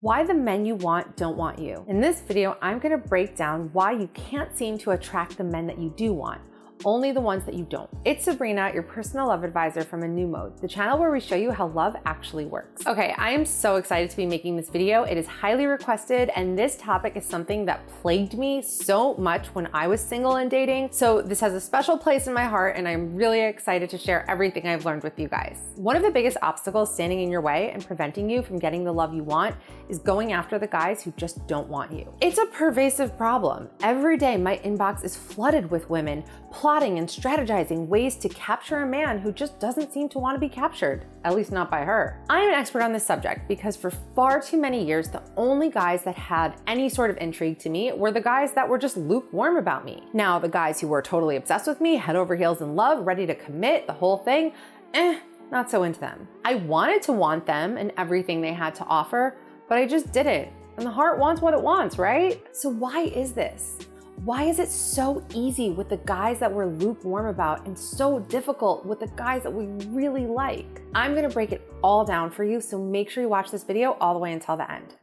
Why the men you want don't want you. In this video, I'm gonna break down why you can't seem to attract the men that you do want, only the ones that you don't. It's Sabrina, your personal love advisor from A New Mode, the channel where we show you how love actually works. Okay, I am so excited to be making this video. It is highly requested, and this topic is something that plagued me so much when I was single and dating. So this has a special place in my heart, and I'm really excited to share everything I've learned with you guys. One of the biggest obstacles standing in your way and preventing you from getting the love you want is going after the guys who just don't want you. It's a pervasive problem. Every day, my inbox is flooded with women plotting and strategizing ways to capture a man who just doesn't seem to want to be captured, at least not by her. I am an expert on this subject because for far too many years, the only guys that had any sort of intrigue to me were the guys that were just lukewarm about me. Now, the guys who were totally obsessed with me, head over heels in love, ready to commit, the whole thing, not so into them. I wanted to want them and everything they had to offer, but I just didn't. And the heart wants what it wants, right? So why is this? Why is it so easy with the guys that we're lukewarm about and so difficult with the guys that we really like? I'm gonna break it all down for you, so make sure you watch this video all the way until the end.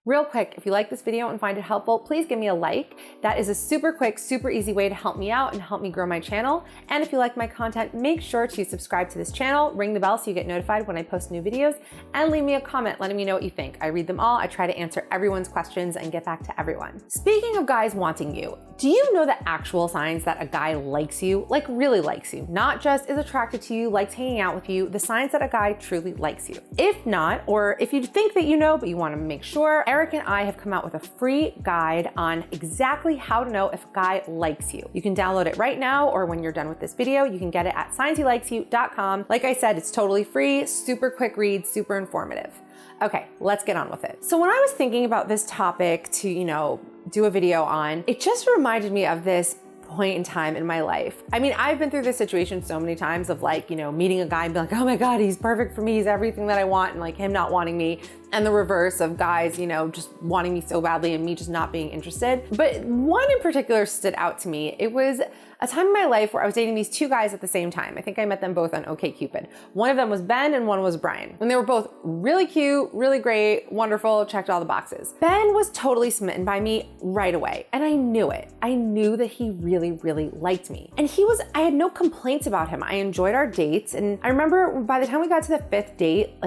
Real quick, if you like this video and find it helpful, please give me a like. That is a super quick, super easy way to help me out and help me grow my channel. And if you like my content, make sure to subscribe to this channel, ring the bell so you get notified when I post new videos, and leave me a comment letting me know what you think. I read them all. I try to answer everyone's questions and get back to everyone. Speaking of guys wanting you, do you know the actual signs that a guy likes you, like really likes you, not just is attracted to you, likes hanging out with you, the signs that a guy truly likes you? If not, or if you think that you know, but you want to make sure, Eric and I have come out with a free guide on exactly how to know if a guy likes you. You can download it right now, or when you're done with this video, you can get it at signshelikes.you.com. Like I said, it's totally free, super quick read, super informative. Okay, let's get on with it. So when I was thinking about this topic to, do a video on, it just reminded me of this point in time in my life. I mean, I've been through this situation so many times of meeting a guy and be like, oh my God, he's perfect for me. He's everything that I want. And him not wanting me, and the reverse of guys, just wanting me so badly and me just not being interested. But one in particular stood out to me. It was a time in my life where I was dating these two guys at the same time. I think I met them both on OkCupid. One of them was Ben and one was Brian. And they were both really cute, really great, wonderful, checked all the boxes. Ben was totally smitten by me right away. And I knew it. I knew that he really, really liked me. And I had no complaints about him. I enjoyed our dates. And I remember by the time we got to the fifth date,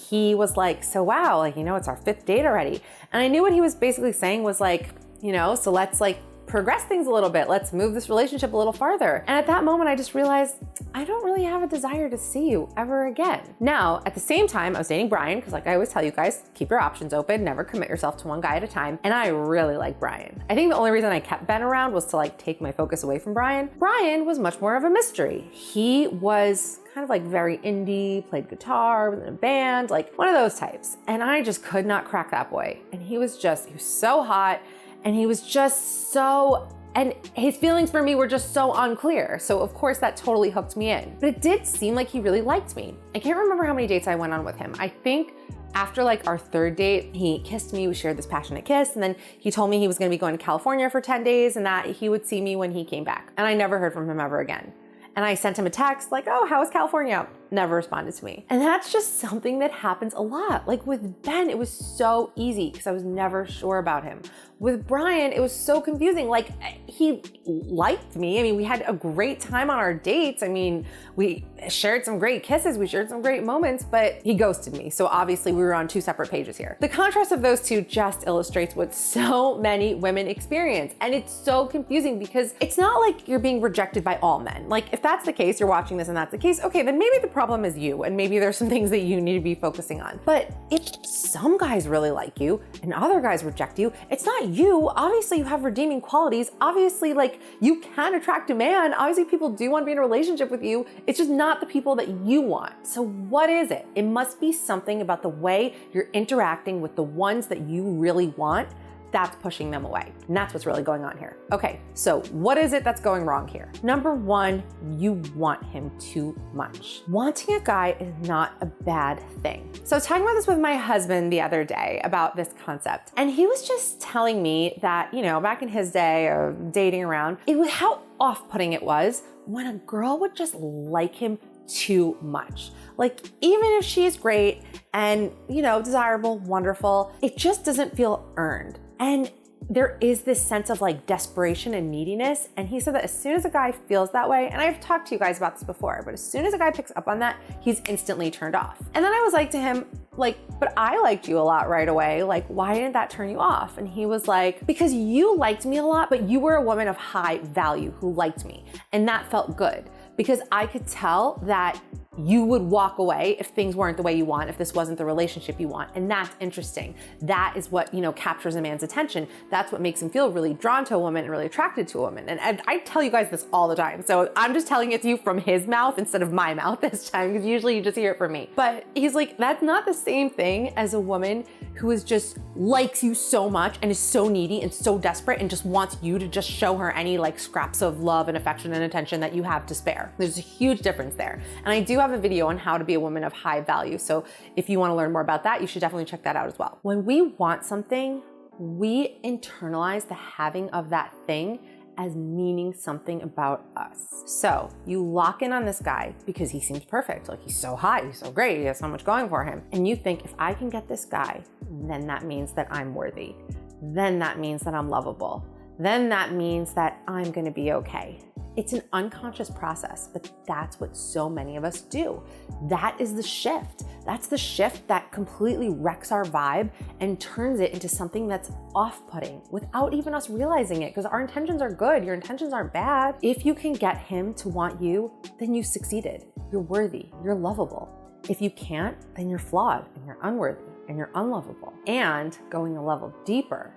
he was like, so wow, it's our fifth date already. And I knew what he was basically saying was so let's progress things a little bit. Let's move this relationship a little farther. And at that moment, I just realized I don't really have a desire to see you ever again. Now, at the same time, I was dating Brian, because like I always tell you guys, keep your options open, never commit yourself to one guy at a time. And I really like Brian. I think the only reason I kept Ben around was to take my focus away from Brian. Brian was much more of a mystery. He was kind of very indie, played guitar, was in a band, one of those types. And I just could not crack that boy. And he was so hot, and he was just and his feelings for me were just so unclear. So of course that totally hooked me in. But it did seem like he really liked me. I can't remember how many dates I went on with him. I think after our third date, he kissed me, we shared this passionate kiss, and then he told me he was gonna be going to California for 10 days and that he would see me when he came back. And I never heard from him ever again. And I sent him a text oh, how was California? Never responded to me. And that's just something that happens a lot. With Ben, it was so easy because I was never sure about him. With Brian, it was so confusing. He liked me. I mean, we had a great time on our dates. I mean, we shared some great kisses. We shared some great moments, but he ghosted me. So obviously we were on two separate pages here. The contrast of those two just illustrates what so many women experience. And it's so confusing because it's not like you're being rejected by all men. If that's the case, you're watching this and that's the case, okay, then maybe the problem is you, and maybe there's some things that you need to be focusing on. But if some guys really like you and other guys reject you, it's not you. Obviously you have redeeming qualities. Obviously you can attract a man. Obviously people do want to be in a relationship with you. It's just not the people that you want. So what is it? It must be something about the way you're interacting with the ones that you really want that's pushing them away. And that's what's really going on here. Okay, so what is it that's going wrong here? Number one, you want him too much. Wanting a guy is not a bad thing. So I was talking about this with my husband the other day about this concept. And he was just telling me that, back in his day of dating around, it was how off-putting it was when a girl would just like him too much. Like, even if she's great and, desirable, wonderful, it just doesn't feel earned. And there is this sense of like desperation and neediness. And he said that as soon as a guy feels that way, and I've talked to you guys about this before, but as soon as a guy picks up on that, he's instantly turned off. And then I was like to him, like, but I liked you a lot right away. Like, why didn't that turn you off? And he was like, because you liked me a lot, but you were a woman of high value who liked me. And that felt good because I could tell that you would walk away if things weren't the way you want, if this wasn't the relationship you want. And that's interesting. That is what, captures a man's attention. That's what makes him feel really drawn to a woman and really attracted to a woman. And I tell you guys this all the time. So I'm just telling it to you from his mouth instead of my mouth this time, because usually you just hear it from me. But he's like, that's not the same thing as a woman who is just likes you so much and is so needy and so desperate and just wants you to just show her any like scraps of love and affection and attention that you have to spare. There's a huge difference there. And I do have a video on how to be a woman of high value. So if you want to learn more about that, you should definitely check that out as well. When we want something, we internalize the having of that thing as meaning something about us. So you lock in on this guy because he seems perfect. Like, he's so hot, he's so great, he has so much going for him. And you think, if I can get this guy, then that means that I'm worthy. Then that means that I'm lovable. Then that means that I'm gonna be okay. It's an unconscious process, but that's what so many of us do. That is the shift. That's the shift that completely wrecks our vibe and turns it into something that's off-putting without even us realizing it, because our intentions are good. Your intentions aren't bad. If you can get him to want you, then you succeeded. You're worthy, you're lovable. If you can't, then you're flawed and you're unworthy and you're unlovable. And going a level deeper,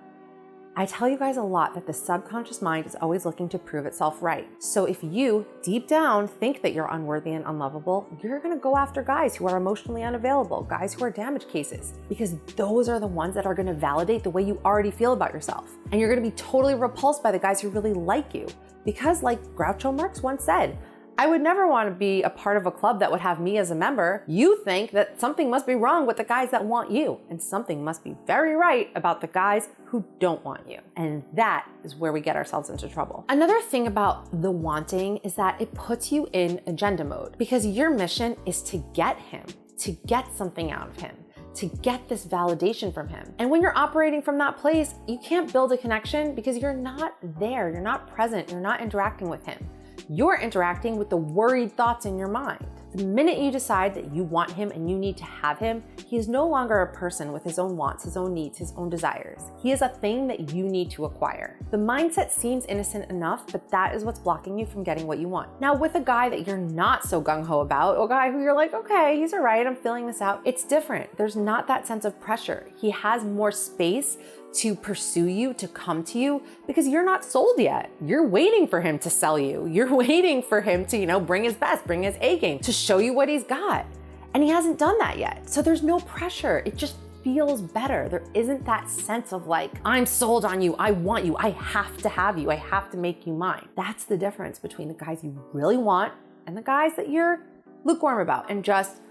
I tell you guys a lot that the subconscious mind is always looking to prove itself right. So if you deep down think that you're unworthy and unlovable, you're gonna go after guys who are emotionally unavailable, guys who are damage cases, because those are the ones that are gonna validate the way you already feel about yourself. And you're gonna be totally repulsed by the guys who really like you. Because like Groucho Marx once said, I would never want to be a part of a club that would have me as a member. You think that something must be wrong with the guys that want you, and something must be very right about the guys who don't want you. And that is where we get ourselves into trouble. Another thing about the wanting is that it puts you in agenda mode, because your mission is to get him, to get something out of him, to get this validation from him. And when you're operating from that place, you can't build a connection because you're not there, you're not present, you're not interacting with him. You're interacting with the worried thoughts in your mind. The minute you decide that you want him and you need to have him, he is no longer a person with his own wants, his own needs, his own desires. He is a thing that you need to acquire. The mindset seems innocent enough, but that is what's blocking you from getting what you want. Now, with a guy that you're not so gung-ho about, a guy who you're like, okay, he's all right, I'm filling this out, it's different. There's not that sense of pressure. He has more space to pursue you, to come to you, because you're not sold yet. You're waiting for him to sell you. You're waiting for him to, bring his best, bring his A game, to show you what he's got. And he hasn't done that yet. So there's no pressure. It just feels better. There isn't that sense of like, I'm sold on you, I want you, I have to have you, I have to make you mine. That's the difference between the guys you really want and the guys that you're lukewarm about and just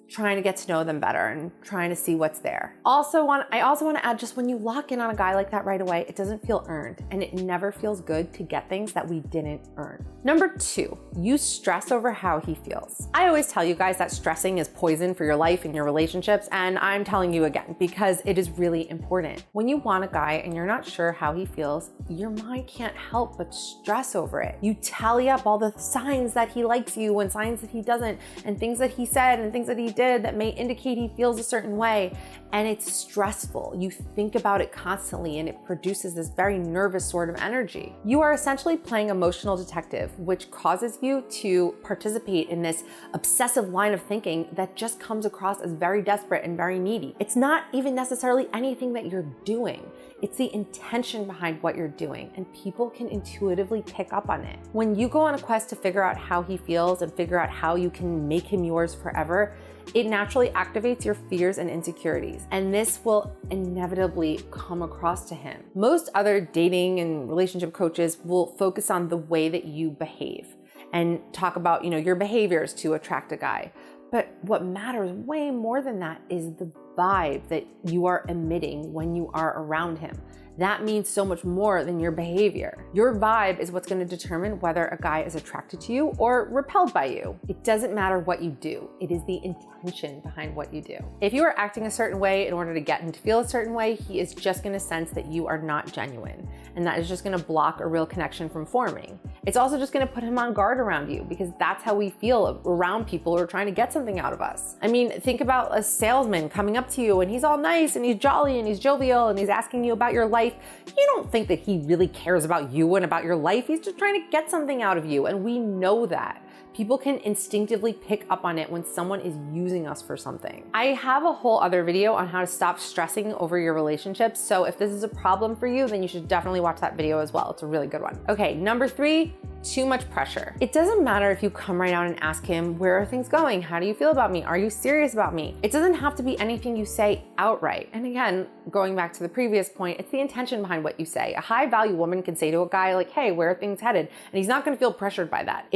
trying to get to know them better and trying to see what's there. I also want to add, just when you lock in on a guy like that right away, it doesn't feel earned, and it never feels good to get things that we didn't earn. Number 2, you stress over how he feels. I always tell you guys that stressing is poison for your life and your relationships, and I'm telling you again because it is really important. When you want a guy and you're not sure how he feels, your mind can't help but stress over it. You tally up all the signs that he likes you and signs that he doesn't, and things that he said and things that he did that may indicate he feels a certain way, and it's stressful. You think about it constantly and it produces this very nervous sort of energy. You are essentially playing emotional detective, which causes you to participate in this obsessive line of thinking that just comes across as very desperate and very needy. It's not even necessarily anything that you're doing. It's the intention behind what you're doing, and people can intuitively pick up on it. When you go on a quest to figure out how he feels and figure out how you can make him yours forever, it naturally activates your fears and insecurities, and this will inevitably come across to him. Most other dating and relationship coaches will focus on the way that you behave and talk about, your behaviors to attract a guy. But what matters way more than that is the vibe that you are emitting when you are around him. that means so much more than your behavior. Your vibe is what's going to determine whether a guy is attracted to you or repelled by you. It doesn't matter what you do. It is the intention behind what you do. If you are acting a certain way in order to get him to feel a certain way, he is just going to sense that you are not genuine. And that is just going to block a real connection from forming. It's also just going to put him on guard around you, because that's how we feel around people who are trying to get something out of us. I mean, think about a salesman coming up to you and he's all nice and he's jolly and he's jovial and he's asking you about your life. You don't think that he really cares about you and about your life. He's just trying to get something out of you. And we know that. People can instinctively pick up on it when someone is using us for something. I have a whole other video on how to stop stressing over your relationships. So if this is a problem for you, then you should definitely watch that video as well. It's a really good one. Okay, number 3, too much pressure. It doesn't matter if you come right out and ask him, where are things going? How do you feel about me? Are you serious about me? It doesn't have to be anything you say outright. And again, going back to the previous point, it's the intention behind what you say. A high value woman can say to a guy like, hey, where are things headed? And he's not gonna feel pressured by that.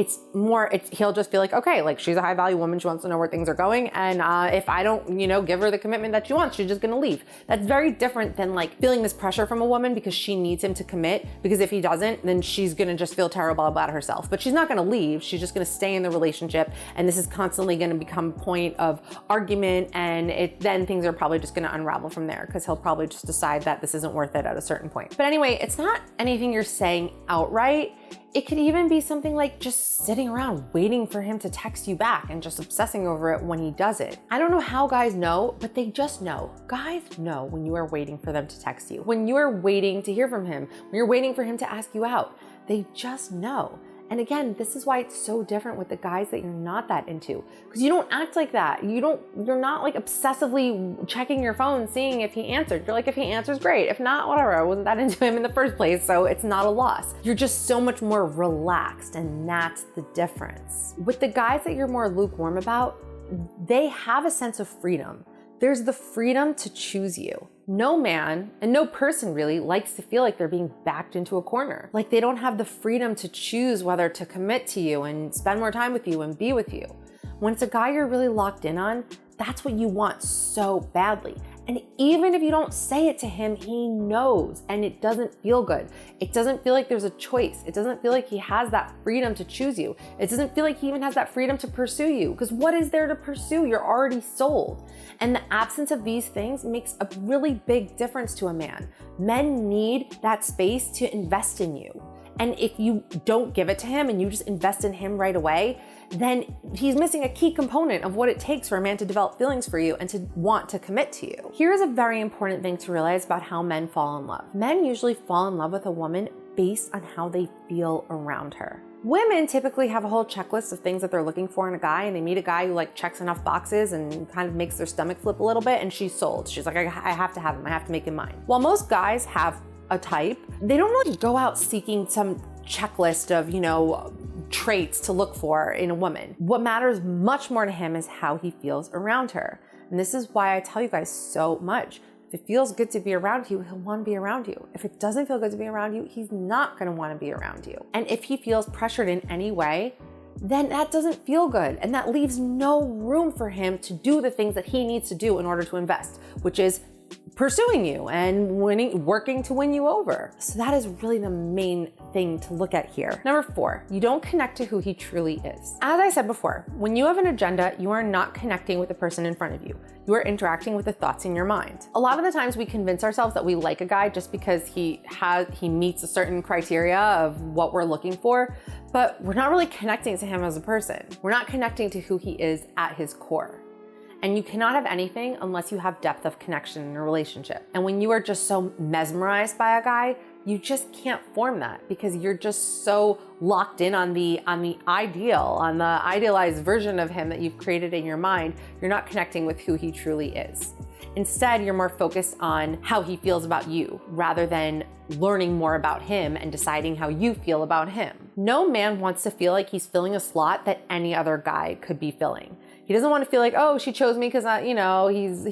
He'll just feel like, okay, like she's a high value woman. She wants to know where things are going. And if I don't, give her the commitment that she wants, she's just gonna leave. That's very different than like feeling this pressure from a woman because she needs him to commit, because if he doesn't, then she's gonna just feel terrible about herself. But she's not gonna leave. She's just gonna stay in the relationship. And this is constantly gonna become a point of argument. And then things are probably just gonna unravel from there, because he'll probably just decide that this isn't worth it at a certain point. But anyway, it's not anything you're saying outright. It could even be something like just sitting around waiting for him to text you back and just obsessing over it when he does it. I don't know how guys know, but they just know. Guys know when you are waiting for them to text you, when you are waiting to hear from him, when you're waiting for him to ask you out. They just know. And again, this is why it's so different with the guys that you're not that into, because you don't act like that. You're not like obsessively checking your phone, seeing if he answered. You're like, if he answers, great. If not, whatever. I wasn't that into him in the first place, so it's not a loss. You're just so much more relaxed, and that's the difference. With the guys that you're more lukewarm about, they have a sense of freedom. There's the freedom to choose you. No man, and no person really, likes to feel like they're being backed into a corner. Like they don't have the freedom to choose whether to commit to you and spend more time with you and be with you. When it's a guy you're really locked in on, that's what you want so badly. And even if you don't say it to him, he knows, and it doesn't feel good. It doesn't feel like there's a choice. It doesn't feel like he has that freedom to choose you. It doesn't feel like he even has that freedom to pursue you, because what is there to pursue? You're already sold. And the absence of these things makes a really big difference to a man. Men need that space to invest in you. And if you don't give it to him and you just invest in him right away, then he's missing a key component of what it takes for a man to develop feelings for you and to want to commit to you. Here's a very important thing to realize about how men fall in love. Men usually fall in love with a woman based on how they feel around her. Women typically have a whole checklist of things that they're looking for in a guy, and they meet a guy who like checks enough boxes and kind of makes their stomach flip a little bit, and she's sold. She's like, I have to have him. I have to make him mine. While most guys have a type, they don't really go out seeking some checklist of, traits to look for in a woman. What matters much more to him is how he feels around her. And this is why I tell you guys so much. If it feels good to be around you, he'll want to be around you. If it doesn't feel good to be around you, he's not going to want to be around you. And if he feels pressured in any way, then that doesn't feel good. And that leaves no room for him to do the things that he needs to do in order to invest, which is pursuing you and working to win you over. So that is really the main thing to look at here. Number 4, you don't connect to who he truly is. As I said before, when you have an agenda, you are not connecting with the person in front of you. You are interacting with the thoughts in your mind. A lot of the times we convince ourselves that we like a guy just because he meets a certain criteria of what we're looking for, but we're not really connecting to him as a person. We're not connecting to who he is at his core. And you cannot have anything unless you have depth of connection in a relationship. And when you are just so mesmerized by a guy, you just can't form that, because you're just so locked in on the ideal, on the idealized version of him that you've created in your mind. You're not connecting with who he truly is. Instead, you're more focused on how he feels about you rather than learning more about him and deciding how you feel about him. No man wants to feel like he's filling a slot that any other guy could be filling. He doesn't want to feel like, oh, she chose me because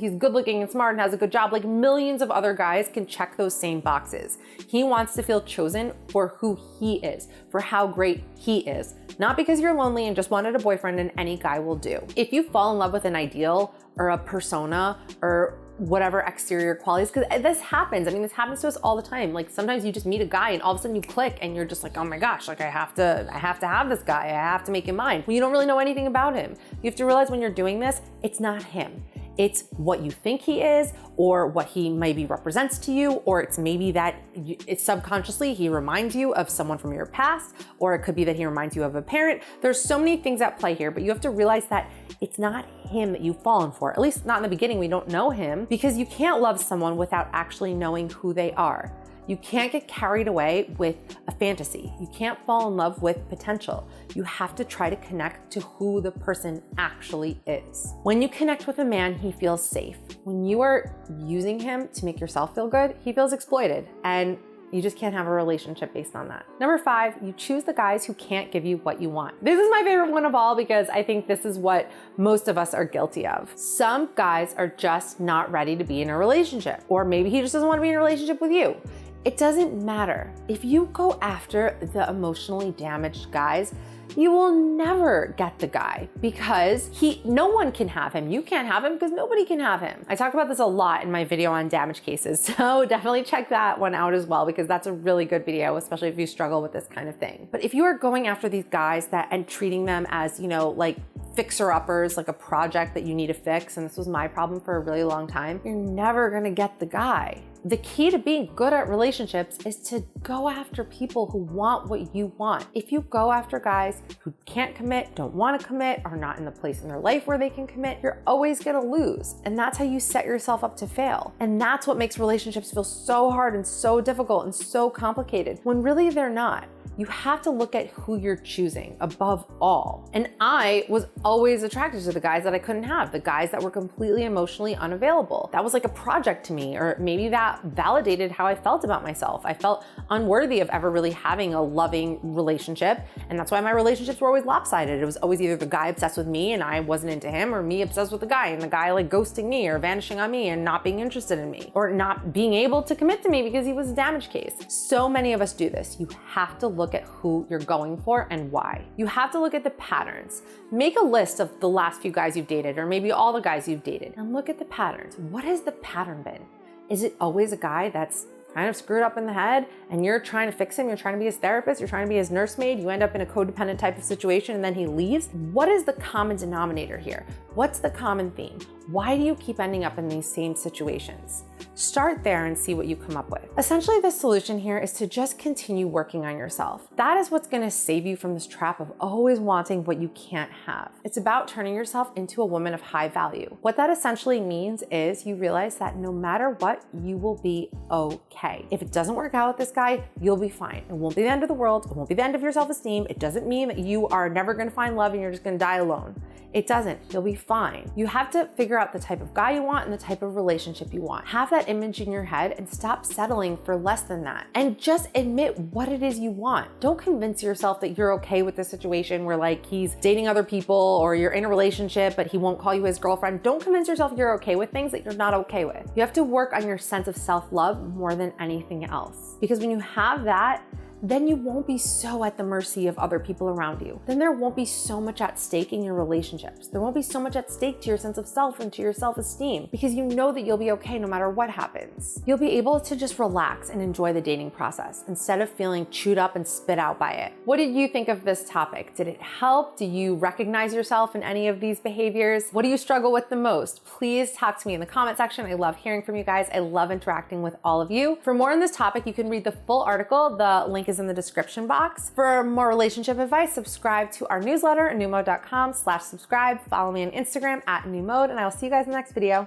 he's good looking and smart and has a good job. Like millions of other guys can check those same boxes. He wants to feel chosen for who he is, for how great he is. Not because you're lonely and just wanted a boyfriend and any guy will do. If you fall in love with an ideal or a persona or whatever exterior qualities, because this happens. I mean, this happens to us all the time. Like sometimes you just meet a guy and all of a sudden you click and you're just like, oh my gosh, like I have to have this guy. I have to make him mine. Well, you don't really know anything about him. You have to realize when you're doing this, it's not him. It's what you think he is, or what he maybe represents to you, or it's maybe that it's subconsciously he reminds you of someone from your past, or it could be that he reminds you of a parent. There's so many things at play here, but you have to realize that it's not him that you've fallen for. At least not in the beginning. We don't know him, because you can't love someone without actually knowing who they are. You can't get carried away with a fantasy. You can't fall in love with potential. You have to try to connect to who the person actually is. When you connect with a man, he feels safe. When you are using him to make yourself feel good, he feels exploited. And you just can't have a relationship based on that. Number 5, you choose the guys who can't give you what you want. This is my favorite one of all, because I think this is what most of us are guilty of. Some guys are just not ready to be in a relationship, or maybe he just doesn't want to be in a relationship with you. It doesn't matter. If you go after the emotionally damaged guys, you will never get the guy, because no one can have him. You can't have him because nobody can have him. I talk about this a lot in my video on damage cases, so definitely check that one out as well, because that's a really good video, especially if you struggle with this kind of thing. But if you are going after these guys and treating them as, like fixer-uppers, like a project that you need to fix, and this was my problem for a really long time, you're never gonna get the guy. The key to being good at relationships is to go after people who want what you want. If you go after guys who can't commit, don't want to commit, are not in the place in their life where they can commit, you're always gonna lose. And that's how you set yourself up to fail. And that's what makes relationships feel so hard and so difficult and so complicated, when really they're not. You have to look at who you're choosing above all. And I was always attracted to the guys that I couldn't have, the guys that were completely emotionally unavailable. That was like a project to me, or maybe that validated how I felt about myself. I felt unworthy of ever really having a loving relationship. And that's why my relationships were always lopsided. It was always either the guy obsessed with me and I wasn't into him, or me obsessed with the guy and the guy like ghosting me or vanishing on me and not being interested in me, or not being able to commit to me because he was a damage case. So many of us do this. You have to look at who you're going for and why. You have to look at the patterns. Make a list of the last few guys you've dated, or maybe all the guys you've dated, and look at the patterns. What has the pattern been? Is it always a guy that's kind of screwed up in the head and you're trying to fix him? You're trying to be his therapist, you're trying to be his nursemaid, you end up in a codependent type of situation and then he leaves? What is the common denominator here? What's the common theme? Why do you keep ending up in these same situations? Start there and see what you come up with. Essentially, the solution here is to just continue working on yourself. That is what's gonna save you from this trap of always wanting what you can't have. It's about turning yourself into a woman of high value. What that essentially means is you realize that no matter what, you will be okay. If it doesn't work out with this guy, you'll be fine. It won't be the end of the world. It won't be the end of your self-esteem. It doesn't mean that you are never gonna find love and you're just gonna die alone. It doesn't. You'll be fine. You have to figure out the type of guy you want and the type of relationship you want. Have that image in your head and stop settling for less than that. And just admit what it is you want. Don't convince yourself that you're okay with the situation where like he's dating other people, or you're in a relationship but he won't call you his girlfriend. Don't convince yourself you're okay with things that you're not okay with. You have to work on your sense of self-love more than anything else. Because when you have that, then you won't be so at the mercy of other people around you. Then there won't be so much at stake in your relationships. There won't be so much at stake to your sense of self and to your self-esteem, because you know that you'll be okay no matter what happens. You'll be able to just relax and enjoy the dating process instead of feeling chewed up and spit out by it. What did you think of this topic? Did it help? Do you recognize yourself in any of these behaviors? What do you struggle with the most? Please talk to me in the comment section. I love hearing from you guys. I love interacting with all of you. For more on this topic, you can read the full article. The link is in the description box. For more relationship advice, subscribe to our newsletter, newmode.com/subscribe. Follow me on Instagram @newmode, and I will see you guys in the next video.